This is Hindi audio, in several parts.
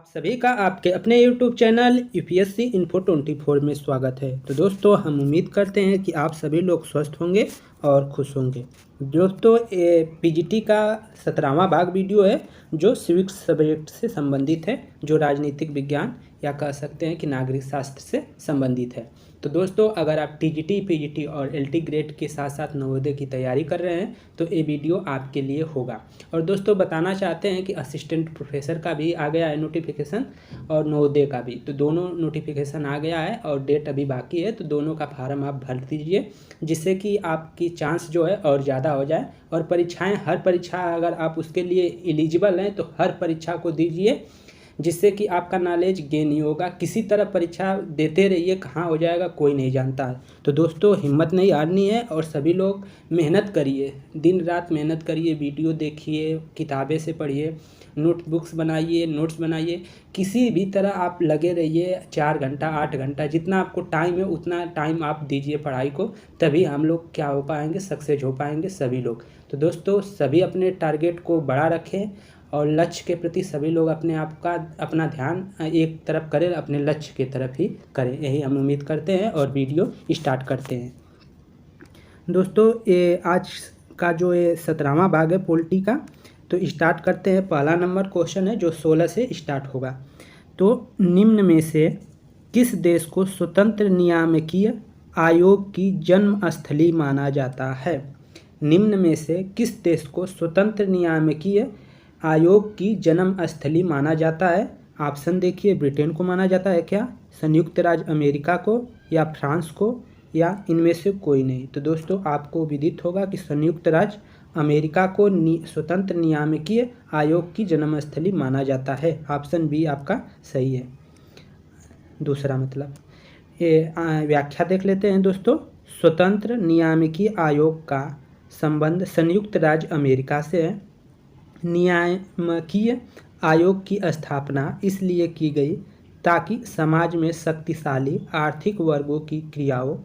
आप सभी का आपके अपने YouTube चैनल यूपीएससी इन्फो 24 में स्वागत है। तो दोस्तों, हम उम्मीद करते हैं कि आप सभी लोग स्वस्थ होंगे और खुश होंगे। दोस्तों, ये पीजीटी का 17वां भाग वीडियो है जो सिविक्स सब्जेक्ट से संबंधित है, जो राजनीतिक विज्ञान या कह सकते हैं कि नागरिक शास्त्र से संबंधित है। तो दोस्तों, अगर आप टीजीटी, पीजीटी और एलटी ग्रेड के साथ साथ नवोदय की तैयारी कर रहे हैं तो ये वीडियो आपके लिए होगा। और दोस्तों, बताना चाहते हैं कि असिस्टेंट प्रोफेसर का भी आ गया है नोटिफिकेशन और नवोदय का भी, तो दोनों नोटिफिकेशन आ गया है और डेट अभी बाकी है। तो दोनों का फार्म आप भर दीजिए, जिससे कि आपकी चांस जो है और ज़्यादा हो जाए। और परीक्षाएं, हर परीक्षा अगर आप उसके लिए एलिजिबल हैं तो हर परीक्षा को दीजिए, जिससे कि आपका नॉलेज गेन ही होगा। किसी तरह परीक्षा देते रहिए, कहाँ हो जाएगा कोई नहीं जानता है। तो दोस्तों, हिम्मत नहीं हारनी है और सभी लोग मेहनत करिए, दिन रात मेहनत करिए, वीडियो देखिए, किताबें से पढ़िए, नोटबुक्स बनाइए, नोट्स बनाइए, किसी भी तरह आप लगे रहिए। 4 घंटा 8 घंटा जितना आपको टाइम है उतना टाइम आप दीजिए पढ़ाई को, तभी हम लोग क्या हो पाएंगे, सक्सेस हो पाएंगे सभी लोग। तो दोस्तों, सभी अपने टारगेट को बड़ा रखें और लक्ष्य के प्रति सभी लोग अपना ध्यान एक तरफ करें, अपने लक्ष्य की तरफ ही करें, यही हम उम्मीद करते हैं। और वीडियो स्टार्ट करते हैं। दोस्तों, ये आज का जो ये 17वां भाग है पॉलिटी का, तो स्टार्ट करते हैं। पहला नंबर क्वेश्चन है जो 16 से स्टार्ट होगा। तो निम्न में से किस देश को स्वतंत्र नियामकीय आयोग की जन्मस्थली माना जाता है? निम्न में से किस देश को स्वतंत्र नियामकीय आयोग की जन्मस्थली माना जाता है? ऑप्शन देखिए, ब्रिटेन को माना जाता है क्या, संयुक्त राज्य अमेरिका को, या फ्रांस को, या इनमें से कोई नहीं। तो दोस्तों, आपको विदित होगा कि संयुक्त राज्य अमेरिका को स्वतंत्र नियामकीय आयोग की जन्मस्थली माना जाता है। ऑप्शन बी आपका सही है, दूसरा मतलब। ये व्याख्या देख लेते हैं दोस्तों। स्वतंत्र नियामकीय आयोग का संबंध संयुक्त राज्य अमेरिका से है। नियामकीय आयोग की स्थापना इसलिए की गई ताकि समाज में शक्तिशाली आर्थिक वर्गों की क्रियाओं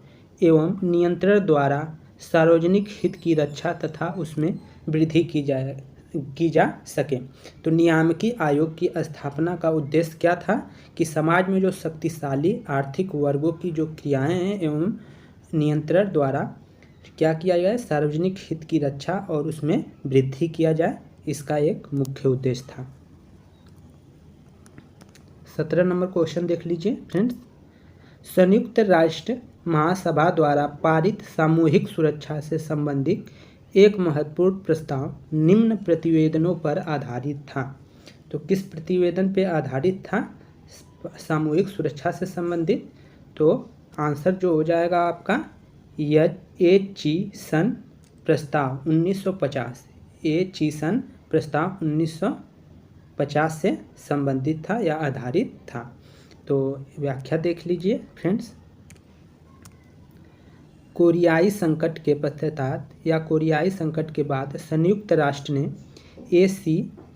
एवं नियंत्रण द्वारा सार्वजनिक हित की रक्षा तथा उसमें वृद्धि की जा सके। तो नियामकीय आयोग की स्थापना का उद्देश्य क्या था कि समाज में जो शक्तिशाली आर्थिक वर्गों की जो क्रियाएं हैं एवं नियंत्रण द्वारा क्या किया जाए, सार्वजनिक हित की रक्षा और उसमें वृद्धि किया जाए, इसका एक मुख्य उद्देश्य था। 17 नंबर क्वेश्चन देख लीजिए फ्रेंड्स। संयुक्त राष्ट्र महासभा द्वारा पारित सामूहिक सुरक्षा से संबंधित एक महत्वपूर्ण प्रस्ताव निम्न प्रतिवेदनों पर आधारित था। तो किस प्रतिवेदन पर आधारित था सामूहिक सुरक्षा से संबंधित? तो आंसर जो हो जाएगा आपका एचीसन प्रस्ताव 1950। एचीसन प्रस्ताव 1950 से संबंधित था या आधारित था। तो व्याख्या देख लीजिए फ्रेंड्स। कोरियाई संकट के पश्चात या कोरियाई संकट के बाद संयुक्त राष्ट्र ने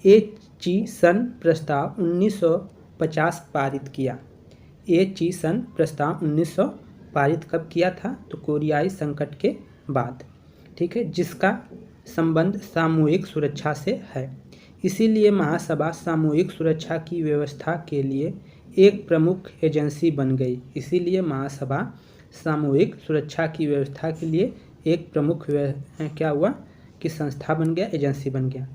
एचीसन प्रस्ताव 1950 पारित किया। एचीसन प्रस्ताव 1900 पारित कब किया था? तो कोरियाई संकट के बाद, ठीक है, जिसका संबंध सामूहिक सुरक्षा से है। इसीलिए महासभा सामूहिक सुरक्षा की व्यवस्था के लिए एक प्रमुख एजेंसी बन गई। इसीलिए महासभा सामूहिक सुरक्षा की व्यवस्था के लिए एक प्रमुख क्या हुआ कि संस्था बन गया, एजेंसी बन गया।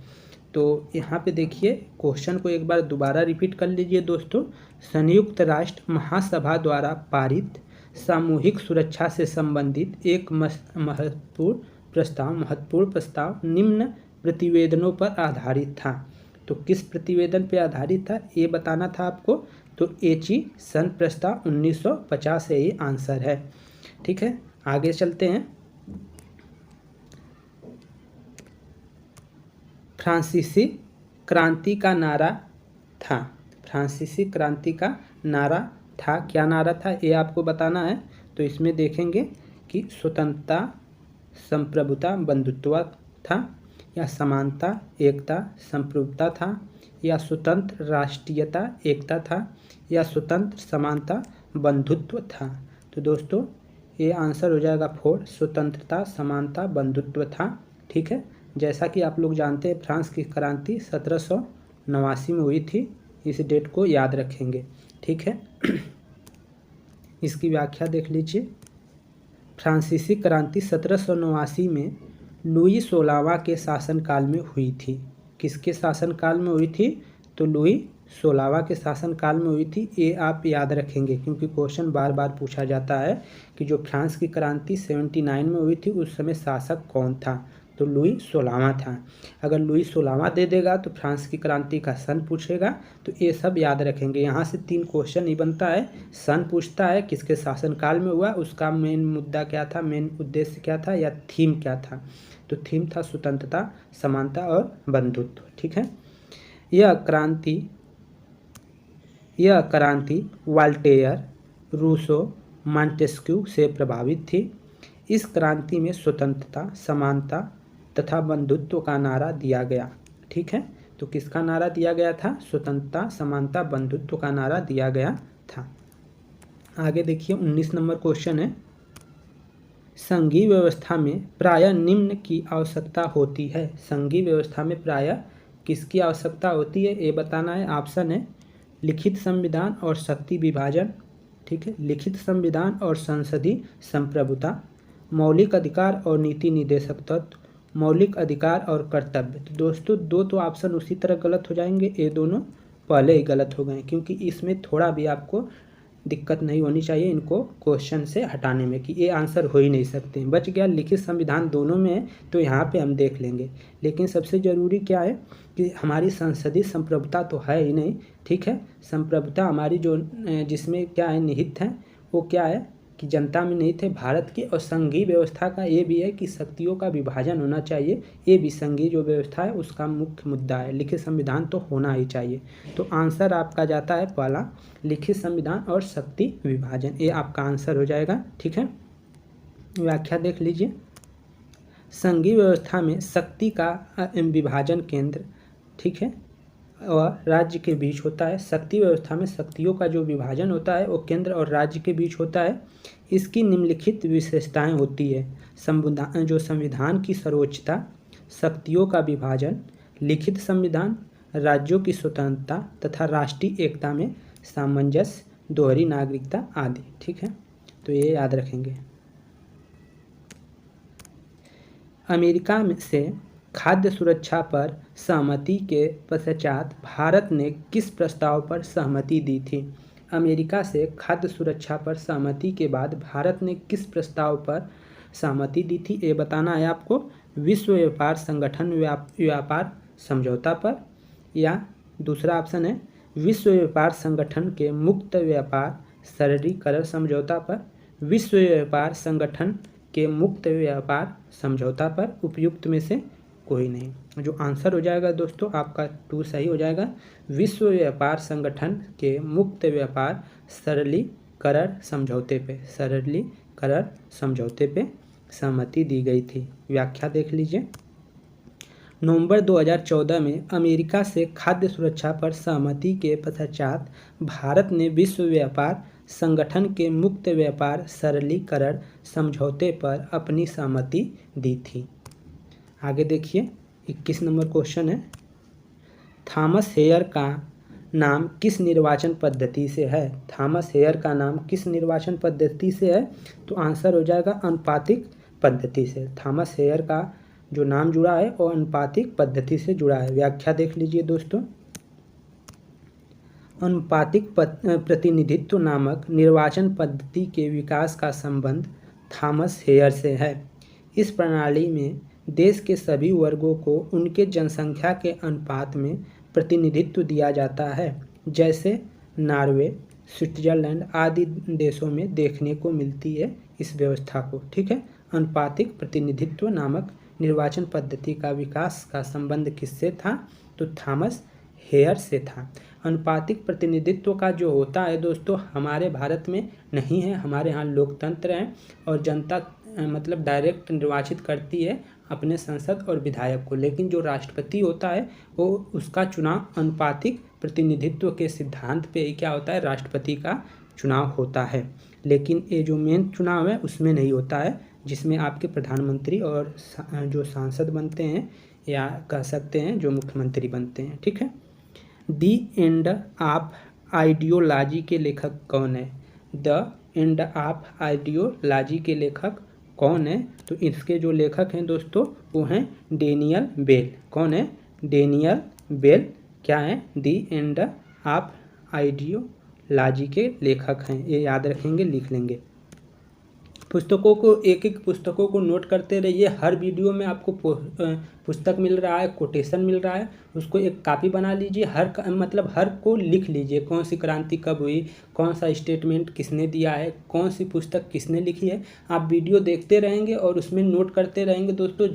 तो यहाँ पे देखिए, क्वेश्चन को एक बार दोबारा रिपीट कर लीजिए दोस्तों। संयुक्त राष्ट्र महासभा द्वारा पारित सामूहिक सुरक्षा से संबंधित एक महत्वपूर्ण प्रस्ताव निम्न प्रतिवेदनों पर आधारित था। तो किस प्रतिवेदन पर आधारित था ये बताना था आपको। तो एचीसन प्रस्ताव 1950 से ही आंसर है, ठीक है। आगे चलते हैं। फ्रांसीसी क्रांति का नारा था। फ्रांसीसी क्रांति का नारा था, क्या नारा था ये आपको बताना है। तो इसमें देखेंगे कि स्वतंत्रता, संप्रभुता, बंधुत्व था, या समानता, एकता, संप्रभुता था, या स्वतंत्र राष्ट्रीयता, एकता था, या स्वतंत्र समानता, बंधुत्व था। तो दोस्तों, ये आंसर हो जाएगा 4, स्वतंत्रता, समानता, बंधुत्व था, ठीक है। जैसा कि आप लोग जानते हैं, फ्रांस की क्रांति 1789 में हुई थी, इस डेट को याद रखेंगे, ठीक है। इसकी व्याख्या देख लीजिए। फ्रांसीसी क्रांति 1789 में लुई 16वां के शासनकाल में हुई थी। किसके शासनकाल में हुई थी? तो लुई 16वां के शासनकाल में हुई थी। ये आप याद रखेंगे क्योंकि क्वेश्चन बार बार पूछा जाता है कि जो फ्रांस की क्रांति 79 में हुई थी उस समय शासक कौन था? तो लुई 16वां था। अगर लुई 16वां दे देगा तो फ्रांस की क्रांति का सन पूछेगा, तो ये सब याद रखेंगे। यहाँ से 3 क्वेश्चन ही बनता है। सन पूछता है, किसके शासनकाल में हुआ, उसका मेन मुद्दा क्या था, मेन उद्देश्य क्या था या थीम क्या था? तो थीम था स्वतंत्रता, समानता और बंधुत्व, ठीक है। यह क्रांति वॉल्टेयर, रूसो, मॉन्टेस्क्यू से प्रभावित थी। इस क्रांति में स्वतंत्रता, समानता तथा बंधुत्व का नारा दिया गया, ठीक है। तो किसका नारा दिया गया था? स्वतंत्रता, समानता, बंधुत्व का नारा दिया गया था। आगे देखिए 19 नंबर क्वेश्चन है, संघीय व्यवस्था में प्रायः निम्न की आवश्यकता होती है। संघीय व्यवस्था में प्रायः किसकी आवश्यकता होती है ये बताना है। ऑप्शन है लिखित संविधान और शक्ति विभाजन, ठीक है, लिखित संविधान और संसदीय संप्रभुता, मौलिक अधिकार और नीति निर्देशक तत्व, मौलिक अधिकार और कर्तव्य। तो दोस्तों दो तो ऑप्शन उसी तरह गलत हो जाएंगे, ये दोनों पहले ही गलत हो गए क्योंकि इसमें थोड़ा भी आपको दिक्कत नहीं होनी चाहिए इनको क्वेश्चन से हटाने में कि ये आंसर हो ही नहीं सकते। बच गया लिखित संविधान दोनों में है तो यहाँ पे हम देख लेंगे, लेकिन सबसे ज़रूरी क्या है कि हमारी संसदीय संप्रभुता तो है ही नहीं, ठीक है। संप्रभुता हमारी जो जिसमें क्या है निहित है वो क्या है कि जनता में निहित है भारत की, और संघीय व्यवस्था का ये भी है कि शक्तियों का विभाजन होना चाहिए, ये भी संघीय जो व्यवस्था है उसका मुख्य मुद्दा है। लिखित संविधान तो होना ही चाहिए। तो आंसर आपका जाता है पहला, लिखित संविधान और शक्ति विभाजन, ये आपका आंसर हो जाएगा, ठीक है। व्याख्या देख लीजिए। संघीय व्यवस्था में शक्ति का विभाजन केंद्र, ठीक है, और राज्य के बीच होता है। शक्ति व्यवस्था में शक्तियों का जो विभाजन होता है वो केंद्र और राज्य के बीच होता है। इसकी निम्नलिखित विशेषताएं होती है। संविधान की सर्वोच्चता, शक्तियों का विभाजन, लिखित संविधान, राज्यों की स्वतंत्रता तथा राष्ट्रीय एकता में सामंजस्य, दोहरी नागरिकता आदि, ठीक है। तो ये याद रखेंगे। अमेरिका में से खाद्य सुरक्षा पर सहमति के पश्चात भारत ने किस प्रस्ताव पर सहमति दी थी? अमेरिका से खाद्य सुरक्षा पर सहमति के बाद भारत ने किस प्रस्ताव पर सहमति दी थी ये बताना है आपको। विश्व व्यापार संगठन व्यापार समझौता पर, या दूसरा ऑप्शन है विश्व व्यापार संगठन के मुक्त व्यापार सरलीकरण समझौता पर, विश्व व्यापार संगठन के मुक्त व्यापार समझौता पर। उपयुक्त में से कोई नहीं। जो आंसर हो जाएगा दोस्तों आपका 2 सही हो जाएगा। विश्व व्यापार संगठन के मुक्त व्यापार सरलीकरण समझौते पे सहमति दी गई थी। व्याख्या देख लीजिए। नवंबर 2014 में अमेरिका से खाद्य सुरक्षा पर सहमति के पश्चात भारत ने विश्व व्यापार संगठन के मुक्त व्यापार सरलीकरण समझौते पर अपनी सहमति दी थी। आगे देखिए 21 नंबर क्वेश्चन है, थॉमस हेयर का नाम किस निर्वाचन पद्धति से है? थॉमस हेयर का नाम किस निर्वाचन पद्धति से है? तो आंसर हो जाएगा अनुपातिक पद्धति से। थॉमस हेयर का जो नाम जुड़ा है वो अनुपातिक पद्धति से जुड़ा है। व्याख्या देख लीजिए दोस्तों। अनुपातिक प्रतिनिधित्व नामक निर्वाचन पद्धति के विकास का संबंध थॉमस हेयर से है। इस प्रणाली में देश के सभी वर्गों को उनके जनसंख्या के अनुपात में प्रतिनिधित्व दिया जाता है, जैसे नॉर्वे, स्विट्जरलैंड आदि देशों में देखने को मिलती है इस व्यवस्था को, ठीक है। अनुपातिक प्रतिनिधित्व नामक निर्वाचन पद्धति का विकास का संबंध किससे था? तो थॉमस हेयर से था। अनुपातिक प्रतिनिधित्व का जो होता है दोस्तों हमारे भारत में नहीं है। हमारे यहाँ लोकतंत्र है और जनता मतलब डायरेक्ट निर्वाचित करती है अपने सांसद और विधायक को, लेकिन जो राष्ट्रपति होता है वो उसका चुनाव अनुपातिक प्रतिनिधित्व के सिद्धांत पे ही क्या होता है, राष्ट्रपति का चुनाव होता है। लेकिन ये जो मेन चुनाव है उसमें नहीं होता है, जिसमें आपके प्रधानमंत्री और जो सांसद बनते हैं या कह सकते हैं जो मुख्यमंत्री बनते हैं, ठीक है। द एंड ऑफ आइडियोलॉजी के लेखक कौन है? द एंड ऑफ आइडियोलॉजी के लेखक कौन है? तो इसके जो लेखक हैं दोस्तों वो हैं डेनियल बेल। कौन है? डेनियल बेल क्या है? द एंड ऑफ आइडियोलॉजी के लेखक हैं। ये याद रखेंगे, लिख लेंगे। पुस्तकों को एक एक पुस्तकों को नोट करते रहिए। हर वीडियो में आपको पुस्तक मिल रहा है, कोटेशन मिल रहा है, उसको एक कॉपी बना लीजिए। मतलब हर को लिख लीजिए, कौन सी क्रांति कब हुई, कौन सा स्टेटमेंट किसने दिया है, कौन सी पुस्तक किसने लिखी है। आप वीडियो देखते रहेंगे और उसमें नोट करते रहेंगे दोस्तों।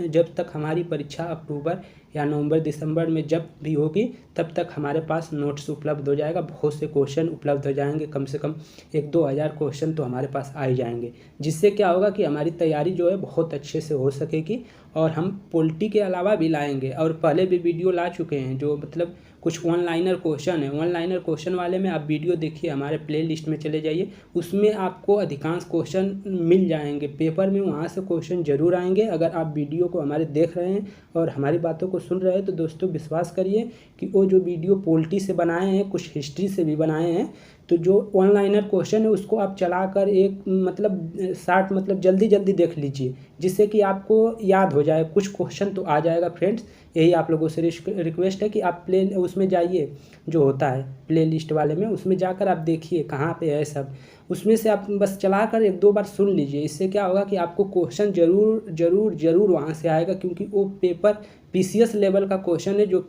जब तक हमारी परीक्षा अक्टूबर या नवंबर दिसंबर में जब भी होगी तब तक हमारे पास नोट्स उपलब्ध हो जाएगा। बहुत से क्वेश्चन उपलब्ध हो जाएंगे, कम से कम 1-2 हज़ार क्वेश्चन तो हमारे पास आ ही जाएंगे, जिससे क्या होगा कि हमारी तैयारी जो है बहुत अच्छे से हो सकेगी। और हम पॉलिटी के अलावा भी लाएंगे, और पहले भी वीडियो ला चुके हैं जो मतलब कुछ ऑनलाइनर क्वेश्चन है। ऑनलाइनर क्वेश्चन वाले में आप वीडियो देखिए, हमारे प्लेलिस्ट में चले जाइए, उसमें आपको अधिकांश क्वेश्चन मिल जाएंगे पेपर में। वहाँ से क्वेश्चन जरूर आएंगे। अगर आप वीडियो को हमारे देख रहे हैं और हमारी बातों को सुन रहे हैं तो दोस्तों विश्वास करिए कि वो जो वीडियो पॉलिटी से बनाए हैं, कुछ हिस्ट्री से भी बनाए हैं, तो जो ऑनलाइनर क्वेश्चन है उसको आप चलाकर एक मतलब जल्दी जल्दी देख लीजिए, जिससे कि आपको याद हो जाए। कुछ क्वेश्चन तो आ जाएगा फ्रेंड्स। यही आप लोगों से रिक्वेस्ट है कि आप उसमें जाइए, जो होता है प्ले लिस्ट वाले में, उसमें जाकर आप देखिए कहाँ पे है सब। उसमें से आप बस चलाकर 1-2 बार सुन लीजिए। इससे क्या होगा कि आपको क्वेश्चन जरूर वहाँ से आएगा, क्योंकि वो पेपर पीसीएस लेवल का क्वेश्चन है, जो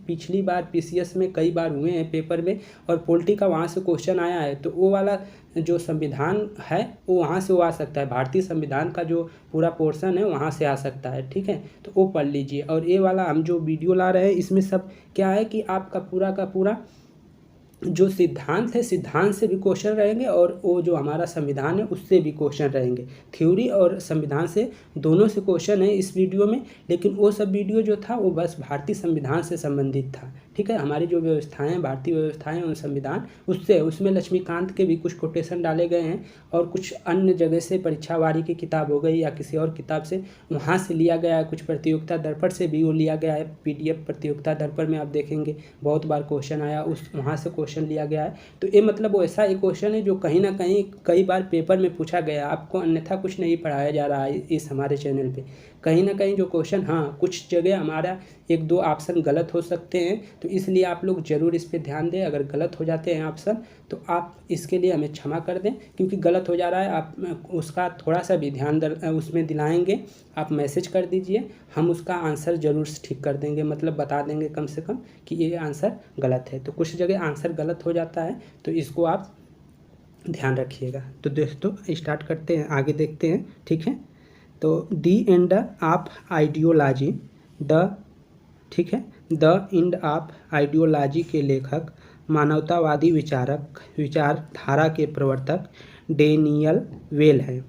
पिछली बार पीसीएस में कई बार हुए हैं पेपर में, और पॉलिटी का वहाँ से क्वेश्चन आया है। तो वो वाला जो संविधान है वो वहाँ से आ सकता है, भारतीय संविधान का जो पूरा पोर्शन है वहाँ से आ सकता है, ठीक है। तो वो पढ़ लीजिए। और ये वाला हम जो वीडियो ला रहे हैं इसमें सब क्या है कि आपका पूरा का पूरा जो सिद्धांत है, सिद्धांत से भी क्वेश्चन रहेंगे, और वो जो हमारा संविधान है उससे भी क्वेश्चन रहेंगे। थ्योरी और संविधान से दोनों से क्वेश्चन है इस वीडियो में, लेकिन वो सब वीडियो जो था वो बस भारतीय संविधान से संबंधित था, ठीक है। हमारी जो व्यवस्थाएं, भारतीय व्यवस्थाएं और संविधान, उसमें लक्ष्मीकांत के भी कुछ कोटेशन डाले गए हैं, और कुछ अन्य जगह से परीक्षावारी की किताब हो गई या किसी और किताब से वहाँ से लिया गया है। कुछ प्रतियोगिता दर्पण से भी वो लिया गया है। PDF प्रतियोगिता दर्पण में आप देखेंगे बहुत बार क्वेश्चन आया, वहाँ से क्वेश्चन लिया गया है। तो ये मतलब वो ऐसा एक क्वेश्चन है जो कहीं ना कहीं कई बार पेपर में पूछा गया। आपको अन्यथा कुछ नहीं पढ़ाया जा रहा है इस हमारे चैनल पे। कहीं ना कहीं जो क्वेश्चन, हाँ कुछ जगह हमारा 1-2 ऑप्शन गलत हो सकते हैं, तो इसलिए आप लोग ज़रूर इस पे ध्यान दें। अगर गलत हो जाते हैं ऑप्शन तो आप इसके लिए हमें क्षमा कर दें, क्योंकि गलत हो जा रहा है। आप उसका थोड़ा सा भी ध्यान उसमें दिलाएंगे, आप मैसेज कर दीजिए, हम उसका आंसर ज़रूर ठीक कर देंगे, मतलब बता देंगे कम से कम कि ये आंसर गलत है। तो कुछ जगह आंसर गलत हो जाता है, तो इसको आप ध्यान रखिएगा। तो दोस्तों स्टार्ट करते हैं, आगे देखते हैं, ठीक है। तो द एंड ऑफ आइडियोलॉजी, ठीक है, द एंड ऑफ आइडियोलॉजी के लेखक मानवतावादी विचारधारा के प्रवर्तक डेनियल वेल हैं।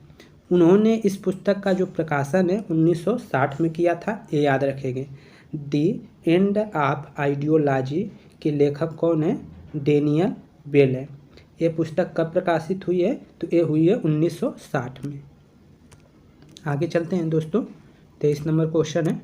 उन्होंने इस पुस्तक का जो प्रकाशन है 1960 में किया था, ये याद रखेंगे। द एंड ऑफ आइडियोलॉजी के लेखक कौन है? डेनियल वेल है। ये पुस्तक कब प्रकाशित हुई है? तो ये हुई है 1960 में। आगे चलते हैं दोस्तों। 23 नंबर क्वेश्चन है,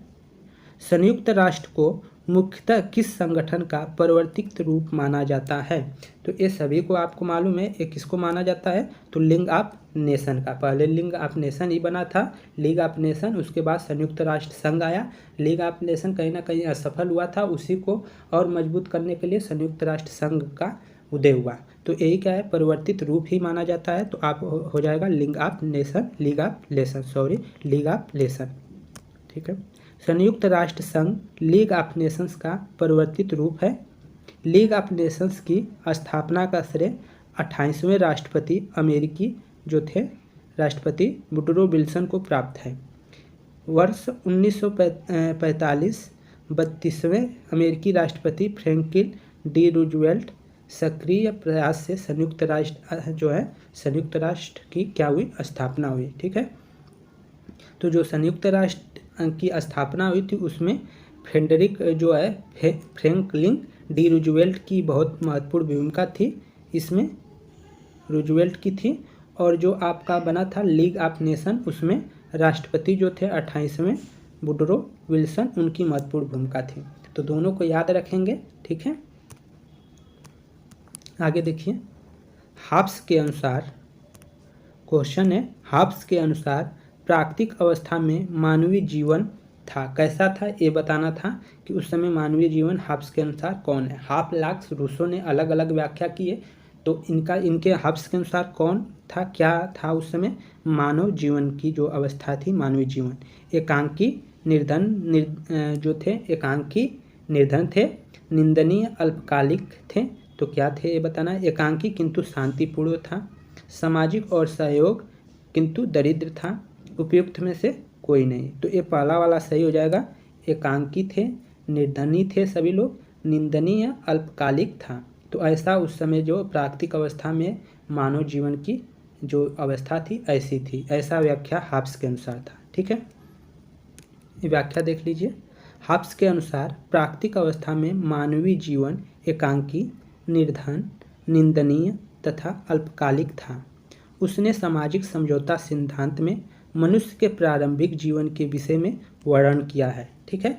संयुक्त राष्ट्र को मुख्यतः किस संगठन का परिवर्तित रूप माना जाता है? तो ये सभी को आपको मालूम है, ये किसको माना जाता है? तो लीग ऑफ नेशन का। पहले लीग ऑफ नेशन ही बना था, लीग ऑफ नेशन, उसके बाद संयुक्त राष्ट्र संघ आया। लीग ऑफ नेशन कहीं ना कहीं असफल हुआ था, उसी को और मजबूत करने के लिए संयुक्त राष्ट्र संघ का उदय हुआ। तो यही क्या है? परिवर्तित रूप ही माना जाता है। तो आप हो जाएगा league of nation, league of nation, ठीक है। संयुक्त राष्ट्र संघ लीग ऑफ नेशंस का परिवर्तित रूप है। लीग ऑफ नेशंस की स्थापना का श्रेय 28वें राष्ट्रपति अमेरिकी जो थे राष्ट्रपति वुडरो विल्सन को प्राप्त है। वर्ष 1945 32वें अमेरिकी राष्ट्रपति फ्रैंकलिन डी रूजवेल्ट सक्रिय प्रयास से संयुक्त राष्ट्र की क्या हुई? स्थापना हुई, ठीक है। तो जो संयुक्त राष्ट्र की स्थापना हुई थी उसमें फ्रैंकलिन डी रूजवेल्ट की बहुत महत्वपूर्ण भूमिका थी, इसमें रूजवेल्ट की थी। और जो आपका बना था लीग ऑफ नेशन, उसमें राष्ट्रपति जो थे 28वें वुडरो विल्सन, उनकी महत्वपूर्ण भूमिका थी। तो दोनों को याद रखेंगे, ठीक है। आगे देखिए, हॉब्स के अनुसार क्वेश्चन है, हॉब्स के अनुसार प्राकृतिक अवस्था में मानवीय जीवन था, कैसा था ये बताना था कि उस समय मानवीय जीवन हॉब्स के अनुसार कौन है। हाफलाक्स रूसो ने अलग अलग व्याख्या की है, तो इनके हॉब्स के अनुसार कौन था, क्या था उस समय मानव जीवन की जो अवस्था थी, मानवीय जीवन। एकांकी जो थे एकांकी निर्धन थे, निंदनीय अल्पकालिक थे, तो क्या थे ये बताना है। एकांकी किंतु शांतिपूर्ण था, सामाजिक और सहयोग किंतु दरिद्र था, उपयुक्त में से कोई नहीं। तो ये पहला वाला सही हो जाएगा। एकांकी थे, निर्धनी थे सभी लोग, निंदनीय अल्पकालिक था। तो ऐसा उस समय जो प्राकृतिक अवस्था में मानव जीवन की जो अवस्था थी ऐसी थी, ऐसा व्याख्या हॉब्स के अनुसार था। ठीक है, ये व्याख्या देख लीजिए। हॉब्स के अनुसार प्राकृतिक अवस्था में मानवीय जीवन एकांकी, निर्धन, निंदनीय तथा अल्पकालिक था। उसने सामाजिक समझौता सिद्धांत में मनुष्य के प्रारंभिक जीवन के विषय में वर्णन किया है। ठीक है,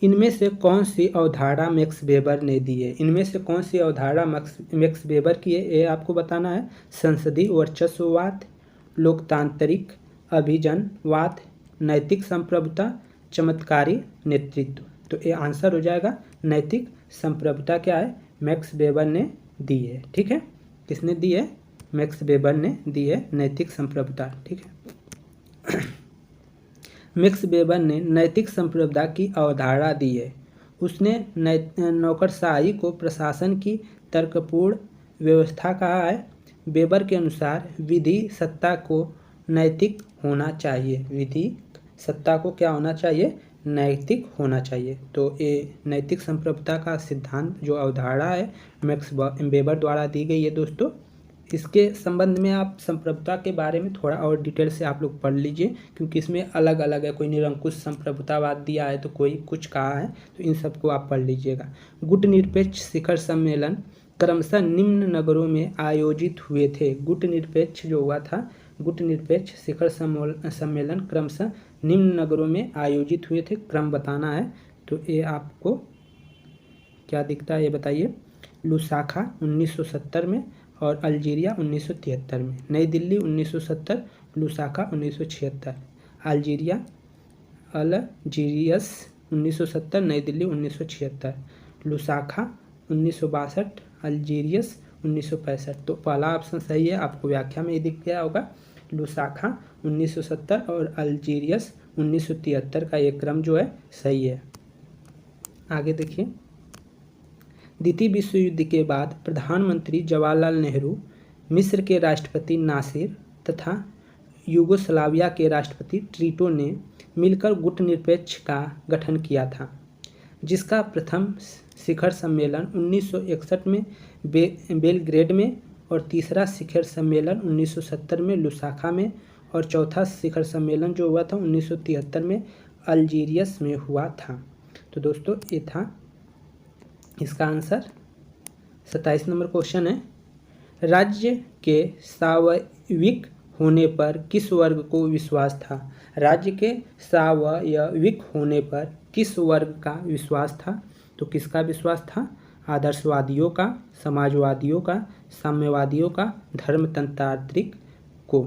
इनमें से कौन सी अवधारणा मैक्स वेबर ने दी है, इनमें से कौन सी अवधारणा मैक्स वेबर की है ये आपको बताना है। संसदीय वर्चस्ववाद, लोकतांत्रिक अभिजनवाद, नैतिक संप्रभुता, चमत्कारी नेतृत्व। तो ये आंसर हो जाएगा नैतिक संप्रभुता क्या है, मैक्स वेबर ने दी है। ठीक है, किसने दी है, मैक्स वेबर ने दी है नैतिक संप्रभुता। ठीक है, मैक्स वेबर ने नैतिक संप्रभुता की अवधारणा दी है। उसने नौकरशाही को प्रशासन की तर्कपूर्ण व्यवस्था कहा है। वेबर के अनुसार विधि सत्ता को नैतिक होना चाहिए, विधि सत्ता को क्या होना चाहिए, नैतिक होना चाहिए। तो ये नैतिक संप्रभुता का सिद्धांत जो अवधारणा है मैक्स वेबर द्वारा दी गई है दोस्तों। इसके संबंध में आप संप्रभुता के बारे में थोड़ा और डिटेल से आप लोग पढ़ लीजिए, क्योंकि इसमें अलग अलग है, कोई निरंकुश संप्रभुतावाद दिया है तो कोई कुछ कहा है, तो इन सबको आप पढ़ लीजिएगा। गुटनिरपेक्ष शिखर सम्मेलन क्रमशः निम्न नगरों में आयोजित हुए थे। गुटनिरपेक्ष जो हुआ था, गुटनिरपेक्ष शिखर सम्मेलन क्रमशः निम्न नगरों में आयोजित हुए थे, क्रम बताना है। तो ये आपको क्या दिखता है ये बताइए। लुसाका 1970 में और अल्जीरिया 1973 में। नई दिल्ली 1970, लुसाका 1976, अल्जीरियस 1970, नई दिल्ली 1976, लुसाका 1962, अल्जीरियस 1965। तो पहला ऑप्शन सही है, आपको व्याख्या में ये दिख गया होगा। लुसाका 1970 और अल्जीरियस 1973 का ये क्रम जो है सही है। आगे देखिए, द्वितीय विश्व युद्ध के बाद प्रधानमंत्री जवाहरलाल नेहरू, मिस्र के राष्ट्रपति नासिर तथा यूगोस्लाविया के राष्ट्रपति टीटो ने मिलकर गुटनिरपेक्ष का गठन किया था, जिसका प्रथम शिखर सम्मेलन 1961 में बेलग्रेड में और तीसरा शिखर सम्मेलन 1970 में लुसाका में और चौथा शिखर सम्मेलन जो हुआ था 1973 में अल्जीरियस में हुआ था। तो दोस्तों ये था इसका आंसर। 27 नंबर क्वेश्चन है, राज्य के स्वायत्त होने पर किस वर्ग को विश्वास था। राज्य के स्वायत्त होने पर किस वर्ग का विश्वास था। तो किसका विश्वास था, आदर्शवादियों का, समाजवादियों का, साम्यवादियों का, धर्मतंत्रात्रिक को।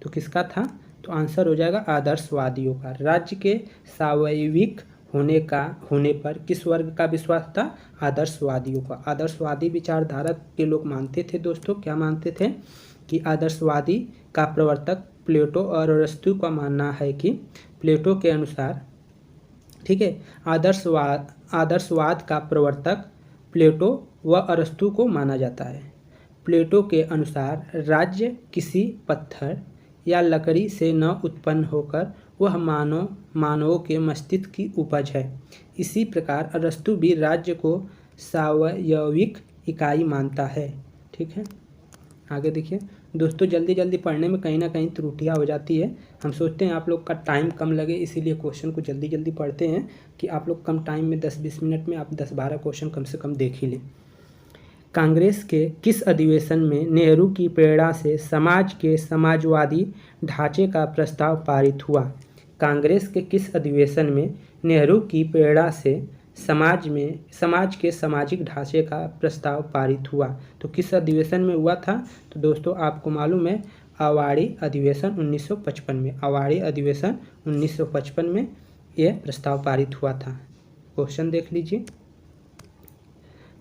तो किसका था, तो आंसर हो जाएगा आदर्शवादियों का। राज्य के स्वायत्त होने पर किस वर्ग का विश्वास था, आदर्शवादियों का। आदर्शवादी विचारधारा के लोग मानते थे दोस्तों, क्या मानते थे कि आदर्शवादी का प्रवर्तक प्लेटो और अरस्तु का मानना है कि प्लेटो के अनुसार, ठीक है, आदर्शवाद का प्रवर्तक प्लेटो व अरस्तु को माना जाता है। प्लेटो के अनुसार राज्य किसी पत्थर या लकड़ी से न उत्पन्न होकर वह मानवों के मस्तिष्क की उपज है। इसी प्रकार अरस्तु भी राज्य को स्वायत्त इकाई मानता है। ठीक है, आगे देखिए दोस्तों, जल्दी जल्दी पढ़ने में कहीं ना कहीं त्रुटियां हो जाती है। हम सोचते हैं आप लोग का टाइम कम लगे, इसीलिए क्वेश्चन को जल्दी जल्दी पढ़ते हैं कि आप लोग कम टाइम में 10-20 मिनट में आप 10-12 क्वेश्चन कम से कम देख ही लें। कांग्रेस के किस अधिवेशन में नेहरू की प्रेरणा से समाज के समाजवादी ढांचे का प्रस्ताव पारित हुआ। कांग्रेस के किस अधिवेशन में नेहरू की प्रेरणा से समाज के सामाजिक ढांचे का प्रस्ताव पारित हुआ। तो किस अधिवेशन में हुआ था? तो दोस्तों आपको मालूम है, अवाड़ी अधिवेशन 1955 में, अवाड़ी अधिवेशन 1955 में यह प्रस्ताव पारित हुआ था। क्वेश्चन देख लीजिए।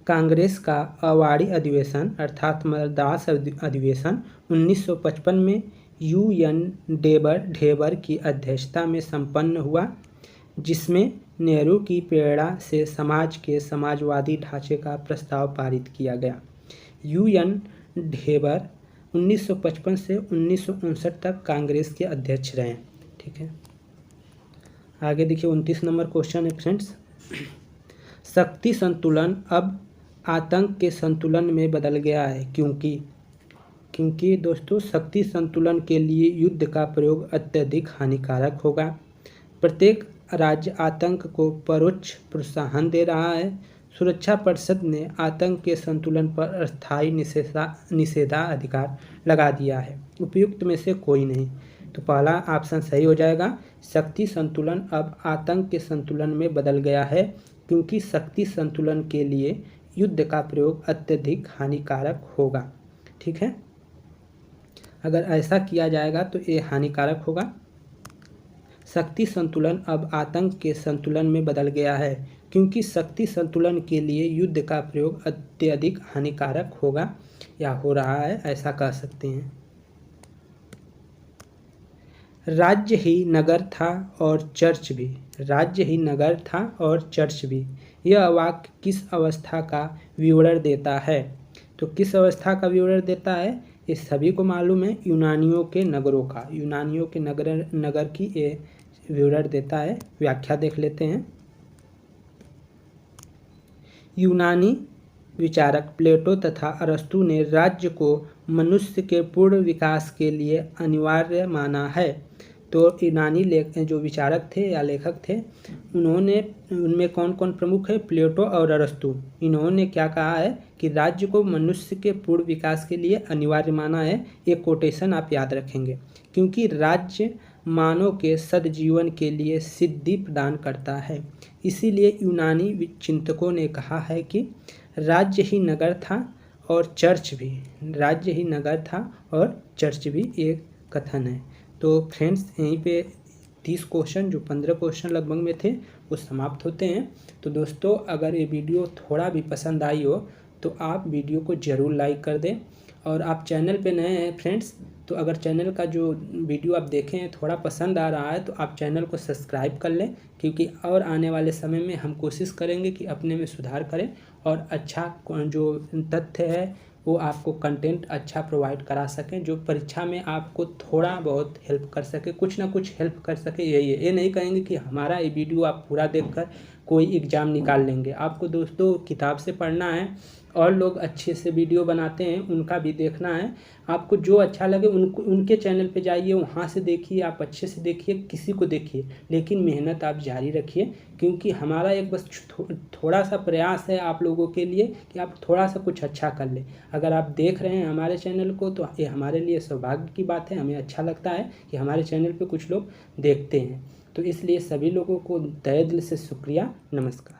कांग्रेस का अवाड़ी अधिवेशन अर्थात मद्रास अधिवेशन 1955 में UN ढेबर की अध्यक्षता में संपन्न हुआ, जिसमें नेहरू की प्रेरणा से समाज के समाजवादी ढांचे का प्रस्ताव पारित किया गया। UN ढेबर 1955 से 1959 तक कांग्रेस के अध्यक्ष रहे। ठीक है, आगे देखिए 29 नंबर क्वेश्चन है फ्रेंड्स। शक्ति संतुलन अब आतंक के संतुलन में बदल गया है, क्योंकि दोस्तों शक्ति संतुलन के लिए युद्ध का प्रयोग अत्यधिक हानिकारक होगा। प्रत्येक राज्य आतंक को परोक्ष प्रोत्साहन दे रहा है। सुरक्षा परिषद ने आतंक के संतुलन पर अस्थायी निषेधाधिकार लगा दिया है। उपयुक्त में से कोई नहीं, तो पहला ऑप्शन सही हो जाएगा। शक्ति संतुलन अब आतंक के संतुलन में बदल गया है, क्योंकि शक्ति संतुलन के लिए युद्ध का प्रयोग अत्यधिक हानिकारक होगा। ठीक है, अगर ऐसा किया जाएगा तो ये हानिकारक होगा। शक्ति संतुलन अब आतंक के संतुलन में बदल गया है, क्योंकि शक्ति संतुलन के लिए युद्ध का प्रयोग अत्यधिक हानिकारक होगा या हो रहा है, ऐसा कह सकते हैं। राज्य ही नगर था और चर्च भी, राज्य ही नगर था और चर्च भी, यह वाक्य किस अवस्था का विवरण देता है? तो किस अवस्था का विवरण देता है? ये सभी को मालूम है, यूनानियों के नगरों का, यूनानियों के नगर की ये विवरण देता है। व्याख्या देख लेते हैं। यूनानी विचारक प्लेटो तथा अरस्तु ने राज्य को मनुष्य के पूर्ण विकास के लिए अनिवार्य माना है। तो यूनानी जो विचारक थे या लेखक थे, उनमें कौन कौन प्रमुख है? प्लेटो और अरस्तु। इन्होंने क्या कहा है कि राज्य को मनुष्य के पूर्ण विकास के लिए अनिवार्य माना है। ये कोटेशन आप याद रखेंगे, क्योंकि राज्य मानव के सद्जीवन के लिए सिद्धि प्रदान करता है। इसीलिए यूनानी चिंतकों ने कहा है कि राज्य ही नगर था और चर्च भी, राज्य ही नगर था और चर्च भी, एक कथन है। तो फ्रेंड्स यहीं पे 30 क्वेश्चन, जो 15 क्वेश्चन लगभग में थे, वो समाप्त होते हैं। तो दोस्तों अगर ये वीडियो थोड़ा भी पसंद आई हो तो आप वीडियो को ज़रूर लाइक कर दें, और आप चैनल पे नए हैं फ्रेंड्स, तो अगर चैनल का जो वीडियो आप देखें थोड़ा पसंद आ रहा है तो आप चैनल को सब्सक्राइब कर लें, क्योंकि और आने वाले समय में हम कोशिश करेंगे कि अपने में सुधार करें और अच्छा जो तथ्य है वो आपको कंटेंट अच्छा प्रोवाइड करा सकें, जो परीक्षा में आपको थोड़ा बहुत हेल्प कर सके, कुछ ना कुछ हेल्प कर सके। यही है, ये नहीं कहेंगे कि हमारा ये वीडियो आप पूरा देखकर कोई एग्ज़ाम निकाल लेंगे। आपको दोस्तों किताब से पढ़ना है, और लोग अच्छे से वीडियो बनाते हैं उनका भी देखना है। आपको जो अच्छा लगे उनके चैनल पे जाइए, वहाँ से देखिए, आप अच्छे से देखिए, किसी को देखिए, लेकिन मेहनत आप जारी रखिए, क्योंकि हमारा एक बस थोड़ा सा प्रयास है आप लोगों के लिए कि आप थोड़ा सा कुछ अच्छा कर लें। अगर आप देख रहे हैं हमारे चैनल को तो ये हमारे लिए सौभाग्य की बात है। हमें अच्छा लगता है कि हमारे चैनल पे कुछ लोग देखते हैं, तो इसलिए सभी लोगों को तहे दिल से शुक्रिया। नमस्कार।